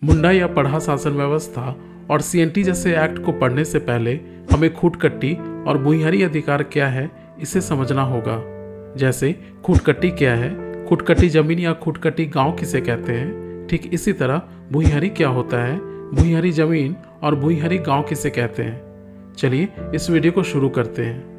मुंडा या पढ़ा शासन व्यवस्था और सीएनटी जैसे एक्ट को पढ़ने से पहले हमें खूटकट्टी और भूइंहरी अधिकार क्या है इसे समझना होगा। जैसे खूटकट्टी क्या है, खूटकट्टी जमीन या खूटकट्टी गांव किसे कहते हैं, ठीक इसी तरह भूइंहरी क्या होता है, भूइंहरी जमीन और भूइंहरी गांव किसे कहते हैं। चलिए इस वीडियो को शुरू करते हैं।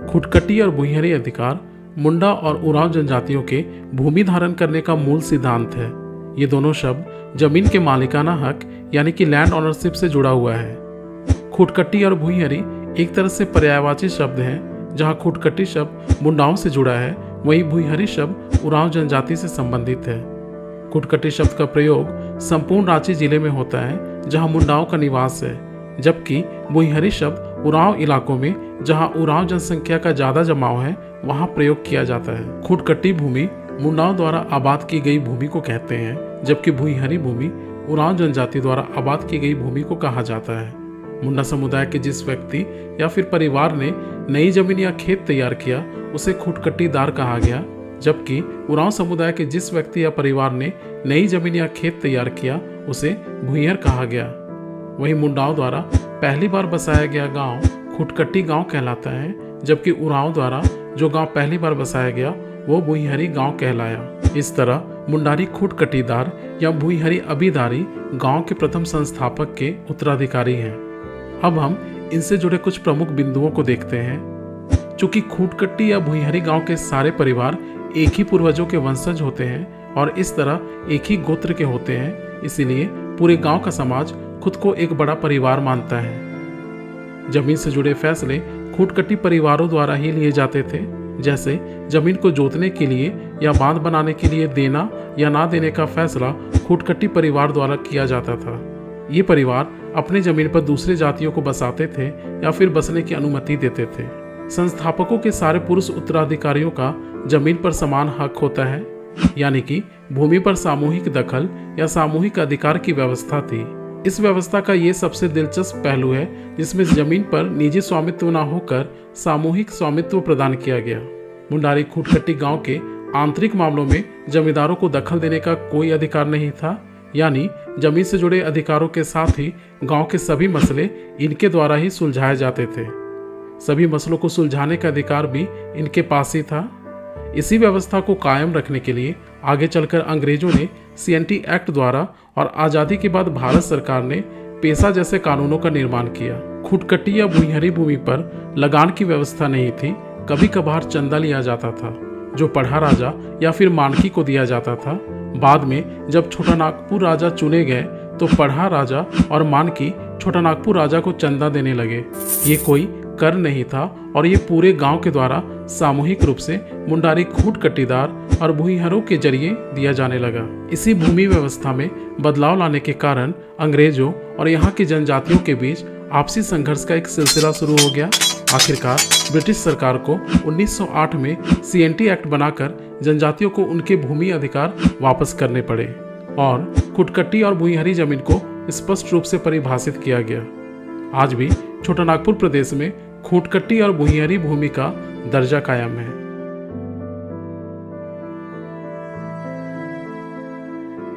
खूटकट्टी और भूइंहरी अधिकार मुंडा और उरांव जनजातियों के भूमि धारण करने का मूल सिद्धांत है। ये दोनों शब्द जमीन के मालिकाना हक यानी कि लैंड ओनरशिप से जुड़ा हुआ है। खूटकट्टी और भूइंहरी एक तरह से पर्यायवाची शब्द हैं। जहाँ खूटकट्टी शब्द मुंडाओं से जुड़ा है, वहीं भूइंहरी शब्द उरांव जनजाति से संबंधित है। खूटकट्टी शब्द का प्रयोग संपूर्ण रांची जिले में होता है जहाँ मुंडाओं का निवास है, जबकि भूइंहरी शब्द उरांव इलाकों में जहां उरांव जनसंख्या का ज्यादा जमाव है वहां प्रयोग किया जाता है। खूटकट्टी भूमि मुंडाओं द्वारा आबाद की गई भूमि को कहते हैं, जबकि भूइंहरी भूमि उरांव जनजाति द्वारा आबाद की गई भूमि को कहा जाता है। मुंडा समुदाय के जिस व्यक्ति या फिर परिवार ने नई जमीन या खेत तैयार किया उसे खूटकट्टीदार कहा गया, जबकि उरांव समुदाय के जिस व्यक्ति या परिवार ने नई जमीन या खेत तैयार किया उसे भूइंहर कहा गया। वहीं मुंडाओं द्वारा पहली बार बसाया गया गांव खूटकट्टी गांव कहलाता है, जबकि उरांव द्वारा जो गांव पहली बार बसाया गया वो भूइंहरी गांव कहलाया। इस तरह मुंडारी खूटकट्टीदार या भूइंहरी अबीदारी गांव के प्रथम संस्थापक के उत्तराधिकारी हैं। अब हम इनसे जुड़े कुछ प्रमुख बिंदुओं को देखते हैं। चूंकि खूटकट्टी या भूइंहरी गांव के सारे परिवार एक ही पूर्वजों के वंशज होते हैं और इस तरह एक ही गोत्र के होते हैं, इसीलिए पूरे गांव का समाज खुद को एक बड़ा परिवार मानता है। जमीन से जुड़े फैसले खूटकट्टी परिवारों द्वारा ही लिए जाते थे, जैसे जमीन को जोतने के लिए या बांध बनाने के लिए देना या ना देने का फैसला खूटकट्टी परिवार द्वारा किया जाता था। ये परिवार अपने जमीन पर दूसरे जातियों को बसाते थे या फिर बसने की अनुमति देते थे। संस्थापकों के सारे पुरुष उत्तराधिकारियों का जमीन पर समान हक होता है, यानी कि भूमि पर सामूहिक दखल या सामूहिक अधिकार की व्यवस्था थी। इस व्यवस्था का ये सबसे दिलचस्प पहलू है जिसमें जमीन पर निजी स्वामित्व न होकर सामूहिक स्वामित्व प्रदान किया गया। मुंडारी खूटकट्टी गांव के आंतरिक मामलों में जमींदारों को दखल देने का कोई अधिकार नहीं था, यानी जमीन से जुड़े अधिकारों के साथ ही गांव के सभी मसले इनके द्वारा ही सुलझाए जाते थे। सभी मसलों को सुलझाने का अधिकार भी इनके पास ही था। इसी व्यवस्था को कायम रखने के लिए आगे चलकर अंग्रेजों ने सीएनटी एक्ट द्वारा और आज़ादी के बाद भारत सरकार ने पेशा जैसे कानूनों का निर्माण किया। खूटकट्टी या भूइंहरी भूमि पर लगान की व्यवस्था नहीं थी। कभी कभार चंदा लिया जाता था जो पढ़ा राजा या फिर मानकी को दिया जाता था। बाद में जब छोटानागपुर राजा चुने गए तो पढ़ा राजा और मानकी छोटानागपुर राजा को चंदा देने लगे। ये कोई कर नहीं था और ये पूरे गांव के द्वारा सामूहिक रूप से मुंडारी खूटकट्टीदार और भूइंहरों के जरिए दिया जाने लगा। इसी भूमि व्यवस्था में बदलाव लाने के कारण अंग्रेजों और यहाँ की जनजातियों के बीच आपसी संघर्ष का एक सिलसिला शुरू हो गया। आखिरकार ब्रिटिश सरकार को 1908 में सीएनटी एक्ट बनाकर जनजातियों को उनके भूमि अधिकार वापस करने पड़े और खूटकट्टी और भूइंहरी जमीन को स्पष्ट रूप से परिभाषित किया गया। आज भी छोटानागपुर प्रदेश में खूटकट्टी और भूइंहरी भूमि का दर्जा कायम है।